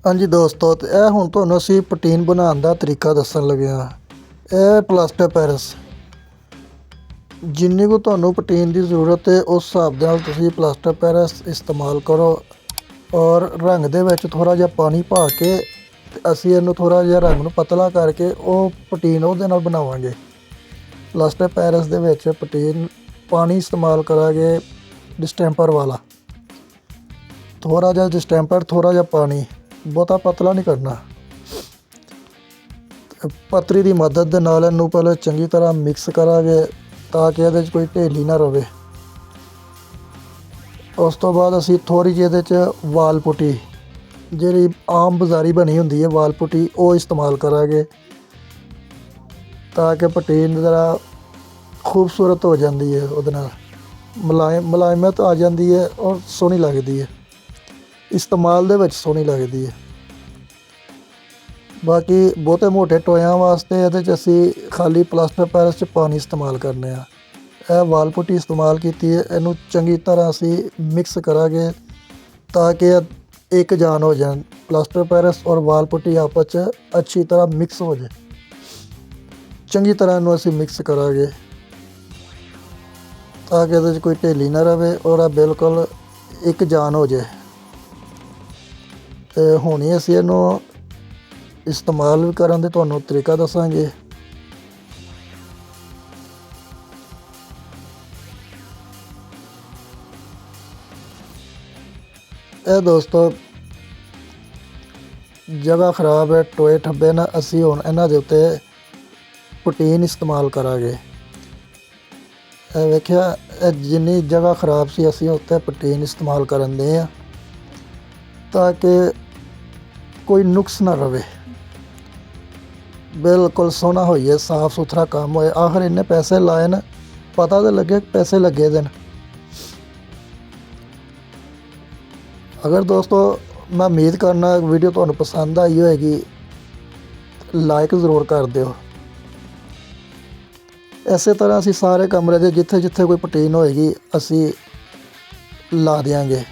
हाँ जी दोस्तों, तो ਇਹ ਹੁਣ ਤੁਹਾਨੂੰ ਅਸੀਂ ਪਟੀਨ ਬਣਾਉਣ ਦਾ ਤਰੀਕਾ ਦੱਸਣ ਲੱਗੇ ਹਾਂ। ਇਹ ਪਲਾਸਟਰ ਪੈਰਿਸ ਜਿੰਨੀ ਕੁ ਤੁਹਾਨੂੰ ਪਟੀਨ ਦੀ ਜ਼ਰੂਰਤ ਹੈ ਉਸ ਹਿਸਾਬ ਦੇ ਨਾਲ ਤੁਸੀਂ ਪਲਾਸਟਰ ਪੈਰਿਸ ਇਸਤੇਮਾਲ ਕਰੋ। ਔਰ ਰੰਗ ਦੇ ਵਿੱਚ ਥੋੜ੍ਹਾ ਜਿਹਾ ਪਾਣੀ ਪਾ ਕੇ ਤੇ ਅਸੀਂ ਇਹਨੂੰ ਥੋੜ੍ਹਾ ਜਿਹਾ ਰੰਗ ਨੂੰ ਪਤਲਾ ਕਰਕੇ ਉਹ ਪਟੀਨ ਉਹਦੇ ਨਾਲ ਬਣਾਵਾਂਗੇ। ਪਲਾਸਟਰ ਪੈਰਿਸ ਦੇ ਵਿੱਚ ਪਟੀਨ ਪਾਣੀ ਇਸਤੇਮਾਲ ਕਰਾਂਗੇ ਡਿਸਟੈਂਪਰ ਵਾਲਾ, ਥੋੜ੍ਹਾ ਜਿਹਾ ਡਿਸਟੈਂਪਰ, ਥੋੜ੍ਹਾ ਜਿਹਾ ਪਾਣੀ, ਬਹੁਤਾ ਪਤਲਾ ਨਹੀਂ ਕਰਨਾ। ਪੱਤਰੀ ਦੀ ਮਦਦ ਦੇ ਨਾਲ ਇਹਨੂੰ ਪਹਿਲਾਂ ਚੰਗੀ ਤਰ੍ਹਾਂ ਮਿਕਸ ਕਰਾਂਗੇ ਤਾਂ ਕਿ ਇਹਦੇ 'ਚ ਕੋਈ ਢੇਲੀ ਨਾ ਰਵੇ। ਉਸ ਤੋਂ ਬਾਅਦ ਅਸੀਂ ਥੋੜ੍ਹੀ ਜਿਹੀ ਇਹਦੇ 'ਚ ਵਾਲ ਪੁੱਟੀ, ਜਿਹੜੀ ਆਮ ਬਾਜ਼ਾਰੀ ਬਣੀ ਹੁੰਦੀ ਹੈ ਵਾਲ ਪੁੱਟੀ, ਉਹ ਇਸਤੇਮਾਲ ਕਰਾਂਗੇ ਤਾਂ ਕਿ ਪਟੀਨ ਜ਼ਰਾ ਖੂਬਸੂਰਤ ਹੋ ਜਾਂਦੀ ਹੈ, ਉਹਦੇ ਨਾਲ ਮੁਲਾਇਮਤ ਆ ਜਾਂਦੀ ਹੈ ਔਰ ਸੋਹਣੀ ਲੱਗਦੀ ਹੈ, ਇਸਤੇਮਾਲ ਦੇ ਵਿੱਚ ਸੋਹਣੀ ਲੱਗਦੀ ਹੈ। ਬਾਕੀ ਬਹੁਤੇ ਮੋਟੇ ਟੋਇਆਂ ਵਾਸਤੇ ਇਹਦੇ 'ਚ ਅਸੀਂ ਖਾਲੀ ਪਲਾਸਟਰ ਪੈਰਿਸ 'ਚ ਪਾਣੀ ਇਸਤੇਮਾਲ ਕਰਨੇ ਆ। ਇਹ ਵਾਲ ਪੁੱਟੀ ਇਸਤੇਮਾਲ ਕੀਤੀ ਹੈ, ਇਹਨੂੰ ਚੰਗੀ ਤਰ੍ਹਾਂ ਅਸੀਂ ਮਿਕਸ ਕਰਾਂਗੇ ਤਾਂ ਕਿ ਇੱਕ ਜਾਨ ਹੋ ਜਾਣ, ਪਲਾਸਟਰ ਪੈਰਿਸ ਔਰ ਵਾਲ ਪੁੱਟੀ ਆਪਸ 'ਚ ਅੱਛੀ ਤਰ੍ਹਾਂ ਮਿਕਸ ਹੋ ਜਾਏ। ਚੰਗੀ ਤਰ੍ਹਾਂ ਇਹਨੂੰ ਅਸੀਂ ਮਿਕਸ ਕਰਾਂਗੇ ਤਾਂ ਕਿ ਇਹਦੇ 'ਚ ਕੋਈ ਢੇਲੀ ਨਾ ਰਵੇ ਔਰ ਇਹ ਬਿਲਕੁਲ ਇੱਕ ਜਾਨ ਹੋ ਜਾਏ। ਅਤੇ ਹੁਣ ਹੀ ਅਸੀਂ ਇਹਨੂੰ ਇਸਤੇਮਾਲ ਕਰਨ ਦੇ ਤੁਹਾਨੂੰ ਤਰੀਕਾ ਦੱਸਾਂਗੇ। ਇਹ ਦੋਸਤੋ ਜਗ੍ਹਾ ਖ਼ਰਾਬ ਹੈ, ਟੋਏ ਠੱਬੇ ਨਾ, ਅਸੀਂ ਹੁਣ ਇਹਨਾਂ ਦੇ ਉੱਤੇ ਪਟੀਨ ਇਸਤੇਮਾਲ ਕਰਾਂਗੇ। ਇਹ ਵੇਖਿਆ, ਇਹ ਜਿੰਨੀ ਜਗ੍ਹਾ ਖ਼ਰਾਬ ਸੀ ਅਸੀਂ ਉੱਤੇ ਪਟੀਨ ਇਸਤੇਮਾਲ ਕਰਨ ਦੇ ਹਾਂ ਤਾਂ ਕਿ ਕੋਈ ਨੁਕਸ ਨਾ ਰਵੇ, ਬਿਲਕੁਲ ਸੋਹਣਾ ਹੋਈਏ, ਸਾਫ ਸੁਥਰਾ ਕੰਮ ਹੋਏ। ਆਖਰ ਇੰਨੇ ਪੈਸੇ ਲਾਏ ਨੇ, ਪਤਾ ਤਾਂ ਲੱਗੇ ਪੈਸੇ ਲੱਗੇ ਦੇ ਨੇ। ਅਗਰ ਦੋਸਤੋ ਮੈਂ ਉਮੀਦ ਕਰਨਾ ਵੀਡੀਓ ਤੁਹਾਨੂੰ ਪਸੰਦ ਆਈ ਹੋਏਗੀ, ਲਾਈਕ ਜ਼ਰੂਰ ਕਰ ਦਿਓ। ਇਸੇ ਤਰ੍ਹਾਂ ਅਸੀਂ ਸਾਰੇ ਕਮਰੇ ਦੇ ਜਿੱਥੇ ਜਿੱਥੇ ਕੋਈ ਪਟੀਨ ਹੋਏਗੀ ਅਸੀਂ ਲਾ ਦਿਆਂਗੇ।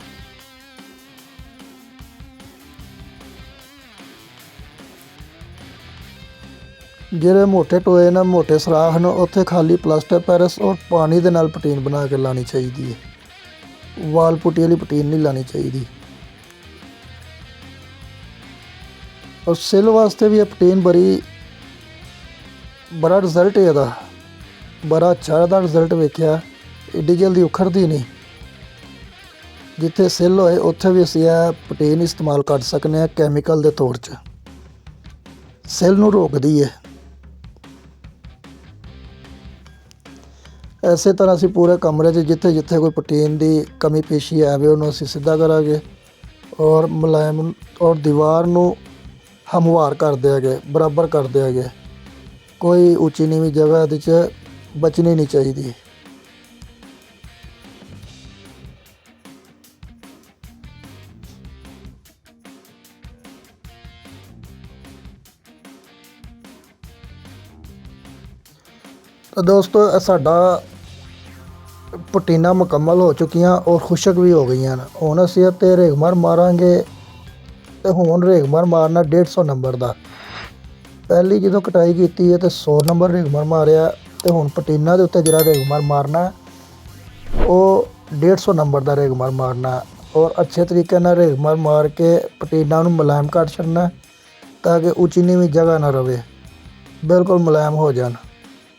ਜਿਹੜੇ ਮੋਟੇ ਟੋਏ ਨਾ, ਮੋਟੇ ਸੁਰਾਖ ਨੇ, ਉੱਥੇ ਖਾਲੀ ਪਲਾਸਟਰ ਪੈਰਿਸ ਔਰ ਪਾਣੀ ਦੇ ਨਾਲ ਪਟੀਨ ਬਣਾ ਕੇ ਲਾਉਣੀ ਚਾਹੀਦੀ ਹੈ। ਵਾਲ ਪੁੱਟੀ ਵਾਲੀ ਪਟੀਨ ਨਹੀਂ ਲਾਉਣੀ ਚਾਹੀਦੀ। ਔਰ ਸਿਲ ਵਾਸਤੇ ਵੀ ਇਹ ਪਟੀਨ ਬੜਾ ਰਿਜ਼ਲਟ ਹੈ ਇਹਦਾ, ਬੜਾ ਅੱਛਾ ਇਹਦਾ ਰਿਜ਼ਲਟ ਵੇਖਿਆ। ਐਡੀ ਜਲਦੀ ਉਖੜਦੀ ਨਹੀਂ। ਜਿੱਥੇ ਸਿਲ ਹੋਏ ਉੱਥੇ ਵੀ ਅਸੀਂ ਇਹ ਪਟੀਨ ਇਸਤੇਮਾਲ ਕਰ ਸਕਦੇ ਹਾਂ ਕੈਮੀਕਲ ਦੇ ਤੌਰ 'ਚ, ਸਿਲ ਨੂੰ ਰੋਕਦੀ ਹੈ। ਇਸੇ ਤਰ੍ਹਾਂ ਅਸੀਂ ਪੂਰੇ ਕਮਰੇ 'ਚ ਜਿੱਥੇ ਜਿੱਥੇ ਕੋਈ ਪਟੀਨ ਦੀ ਕਮੀ ਪੇਸ਼ੀ ਆਵੇ ਉਹਨੂੰ ਅਸੀਂ ਸਿੱਧਾ ਕਰਾਂਗੇ ਔਰ ਮੁਲਾਇਮ ਔਰ ਦੀਵਾਰ ਨੂੰ ਹਮਵਾਰ ਕਰ ਦਿਆਂਗੇ, ਬਰਾਬਰ ਕਰ ਦਿਆਂਗੇ। ਕੋਈ ਉੱਚੀ ਨੀਵੀਂ ਜਗ੍ਹਾ ਇਹਦੇ 'ਚ ਬਚਣੀ ਨਹੀਂ ਚਾਹੀਦੀ। ਤਾਂ ਦੋਸਤੋ ਇਹ ਸਾਡਾ ਪਟੀਨਾਂ ਮੁਕੰਮਲ ਹੋ ਚੁੱਕੀਆਂ ਔਰ ਖੁਸ਼ਕ ਵੀ ਹੋ ਗਈਆਂ ਨੇ। ਹੁਣ ਅਸੀਂ ਇਹ 'ਤੇ ਰੇਗਮਾਰ ਮਾਰਾਂਗੇ ਅਤੇ ਹੁਣ ਰੇਗਮਾਰ ਮਾਰਨਾ 150 ਨੰਬਰ ਦਾ। ਪਹਿਲੀ ਜਦੋਂ ਕਟਾਈ ਕੀਤੀ ਹੈ ਤਾਂ 100 ਨੰਬਰ ਰੇਗਮਾਰ ਮਾਰਿਆ, ਅਤੇ ਹੁਣ ਪਟੀਨਾਂ ਦੇ ਉੱਤੇ ਜਿਹੜਾ ਰੇਗਮਾਰ ਮਾਰਨਾ ਉਹ 150 ਨੰਬਰ ਦਾ ਰੇਗਮਾਰ ਮਾਰਨਾ ਔਰ ਅੱਛੇ ਤਰੀਕੇ ਨਾਲ ਰੇਗਮਾਰ ਮਾਰ ਕੇ ਪਟੀਨਾਂ ਨੂੰ ਮੁਲਾਇਮ ਕਰ ਛੱਡਣਾ ਤਾਂ ਕਿ ਉੱਚੀ ਨੀਵੀਂ ਜਗ੍ਹਾ ਨਾ ਰਵੇ, ਬਿਲਕੁਲ ਮੁਲਾਇਮ ਹੋ ਜਾਣ।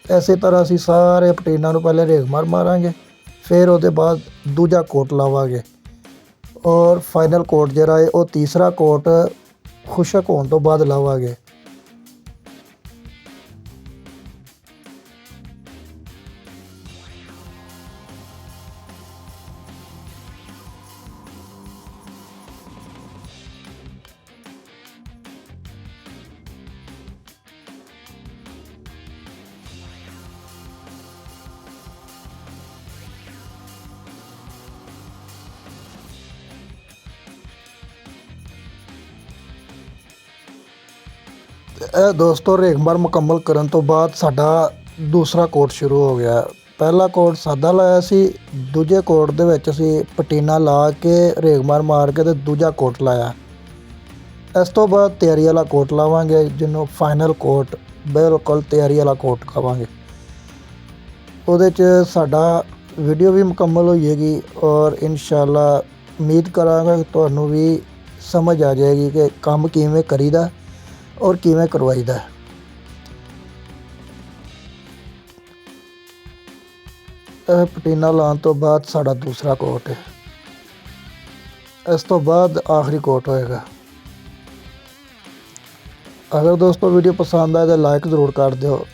ਇਸੇ ਤਰ੍ਹਾਂ ਅਸੀਂ ਸਾਰੇ ਪਟੀਨਾਂ ਨੂੰ ਪਹਿਲੇ ਰੇਗਮਾਰ ਮਾਰਾਂਗੇ, ਫਿਰ ਉਹਦੇ ਬਾਅਦ ਦੂਜਾ ਕੋਟ ਲਾਵਾਂਗੇ ਔਰ ਫਾਈਨਲ ਕੋਟ ਜਿਹੜਾ ਹੈ ਉਹ ਤੀਸਰਾ ਕੋਟ ਖੁਸ਼ਕ ਹੋਣ ਤੋਂ ਬਾਅਦ ਲਾਵਾਂਗੇ। ਇਹ ਦੋਸਤੋ ਰੇਗਮਾਰ ਮੁਕੰਮਲ ਕਰਨ ਤੋਂ ਬਾਅਦ ਸਾਡਾ ਦੂਸਰਾ ਕੋਟ ਸ਼ੁਰੂ ਹੋ ਗਿਆ। ਪਹਿਲਾ ਕੋਟ ਸਾਦਾ ਲਾਇਆ ਸੀ, ਦੂਜੇ ਕੋਟ ਦੇ ਵਿੱਚ ਅਸੀਂ ਪਟੀਨਾ ਲਾ ਕੇ ਰੇਗਮਾਰ ਮਾਰ ਕੇ ਅਤੇ ਦੂਜਾ ਕੋਟ ਲਾਇਆ। ਇਸ ਤੋਂ ਬਾਅਦ ਤਿਆਰੀ ਵਾਲਾ ਕੋਟ ਲਾਵਾਂਗੇ, ਜਿਹਨੂੰ ਫਾਈਨਲ ਕੋਟ, ਬਿਲਕੁਲ ਤਿਆਰੀ ਵਾਲਾ ਕੋਟ ਕਰਾਂਗੇ। ਉਹਦੇ 'ਚ ਸਾਡਾ ਵੀਡੀਓ ਵੀ ਮੁਕੰਮਲ ਹੋ ਜਾਏਗੀ ਔਰ ਇਨਸ਼ਾਅੱਲਾ ਉਮੀਦ ਕਰਾਂਗਾ ਕਿ ਤੁਹਾਨੂੰ ਵੀ ਸਮਝ ਆ ਜਾਏਗੀ ਕਿ ਕੰਮ ਕਿਵੇਂ ਕਰੀਦਾ ਔਰ ਕਿਵੇਂ ਕਰਵਾਈਦਾ। ਇਹ ਪਟੀਨਾ ਲਾਉਣ ਤੋਂ ਬਾਅਦ ਸਾਡਾ ਦੂਸਰਾ ਕੋਟ ਹੈ। ਇਸ ਤੋਂ ਬਾਅਦ ਆਖਰੀ ਕੋਟ ਹੋਏਗਾ। ਅਗਰ ਦੋਸਤੋ ਵੀਡੀਓ ਪਸੰਦ ਆਏ ਤਾਂ ਲਾਈਕ ਜ਼ਰੂਰ ਕਰ ਦਿਓ।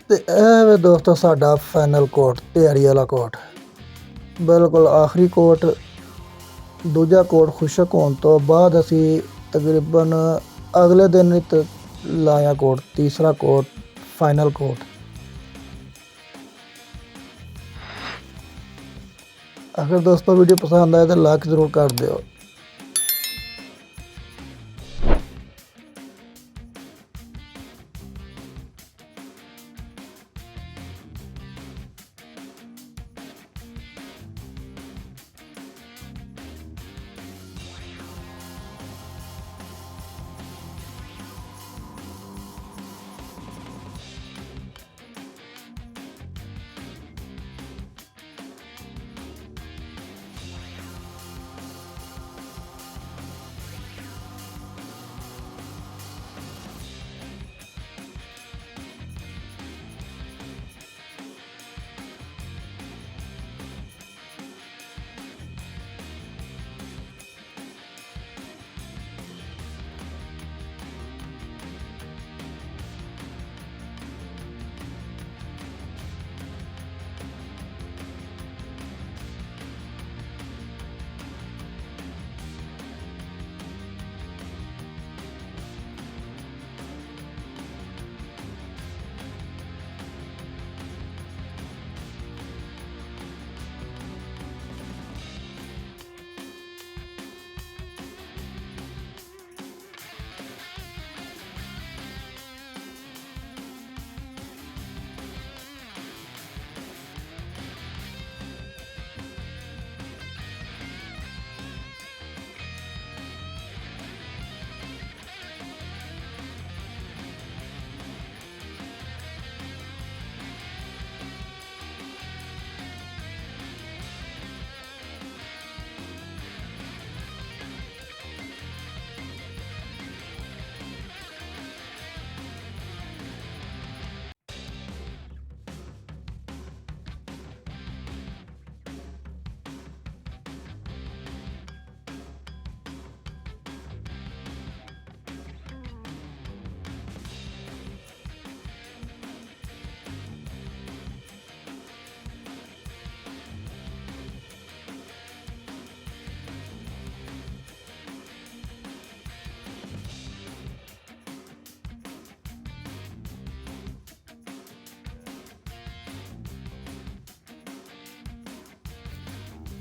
ਤੇ ਇਹ ਵੇ ਦੋਸਤੋ ਸਾਡਾ ਫਾਈਨਲ ਕੋਟ, ਤਿਆਰੀ ਵਾਲਾ ਕੋਟ, ਬਿਲਕੁਲ ਆਖਰੀ ਕੋਟ। ਦੂਜਾ ਕੋਟ ਖੁਸ਼ਕ ਹੋਣ ਤੋਂ ਬਾਅਦ ਅਸੀਂ ਤਕਰੀਬਨ ਅਗਲੇ ਦਿਨ ਹੀ ਲਾਇਆ ਕੋਟ, ਤੀਸਰਾ ਕੋਟ, ਫਾਈਨਲ ਕੋਟ। ਅਗਰ ਦੋਸਤੋ ਵੀਡੀਓ ਪਸੰਦ ਆਏ ਤਾਂ ਲਾਈਕ ਜ਼ਰੂਰ ਕਰ ਦਿਓ।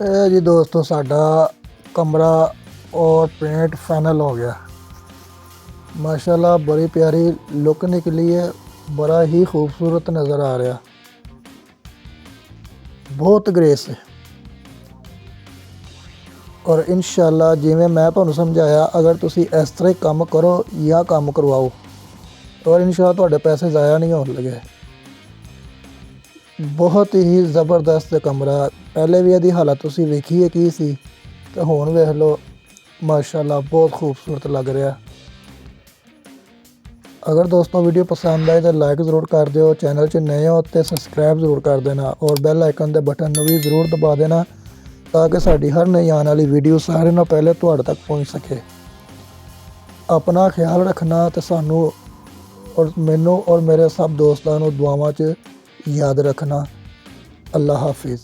ਇਹ ਜੀ ਦੋਸਤੋ ਸਾਡਾ कमरा और पेंट फाइनल हो गया। माशाल्लाह बड़ी प्यारी लुक निकली है, बड़ा ही खूबसूरत नज़र आ रहा, बहुत ग्रेस है। और इंशाल्लाह जिवें मैं तुहानूं समझाया, अगर तुसी इस तरह काम करो या काम करवाओ और इंशाल्लाह तुहाडे पैसे ज़ाया नहीं होण लगे। ਬਹੁਤ ਹੀ ਜ਼ਬਰਦਸਤ ਕਮਰਾ। ਪਹਿਲੇ ਵੀ ਇਹਦੀ ਹਾਲਤ ਤੁਸੀਂ ਵੇਖੀ ਹੈ ਕੀ ਸੀ, ਤੇ ਹੁਣ ਵੇਖ ਲਓ ਮਾਸ਼ਾਅੱਲਾ ਬਹੁਤ ਖੂਬਸੂਰਤ ਲੱਗ ਰਿਹਾ। ਅਗਰ ਦੋਸਤੋ ਵੀਡੀਓ ਪਸੰਦ ਆਏ ਤਾਂ ਲਾਈਕ ਜ਼ਰੂਰ ਕਰ ਦਿਓ, ਚੈਨਲ 'ਚ ਨਏ ਹੋ ਤੇ ਸਬਸਕ੍ਰਾਈਬ ਜ਼ਰੂਰ ਕਰ ਦੇਣਾ, ਔਰ ਬੈਲ ਆਈਕਨ ਦੇ ਬਟਨ ਨੂੰ ਵੀ ਜ਼ਰੂਰ ਦਬਾ ਦੇਣਾ ਤਾਂ ਕਿ ਸਾਡੀ ਹਰ ਨਈ ਆਉਣ ਵਾਲੀ ਵੀਡੀਓ ਸਾਰਿਆਂ ਨਾਲੋਂ ਪਹਿਲੇ ਤੁਹਾਡੇ ਤੱਕ ਪਹੁੰਚ ਸਕੇ। ਆਪਣਾ ਖਿਆਲ ਰੱਖਣਾ ਤੇ ਸਾਨੂੰ ਔਰ ਮੈਨੂੰ ਔਰ ਮੇਰੇ ਸਭ ਦੋਸਤਾਂ ਨੂੰ ਦੁਆਵਾਂ 'ਚ ਯਾਦ ਰੱਖਣਾ। ਅੱਲਾ ਹਾਫਿਜ਼।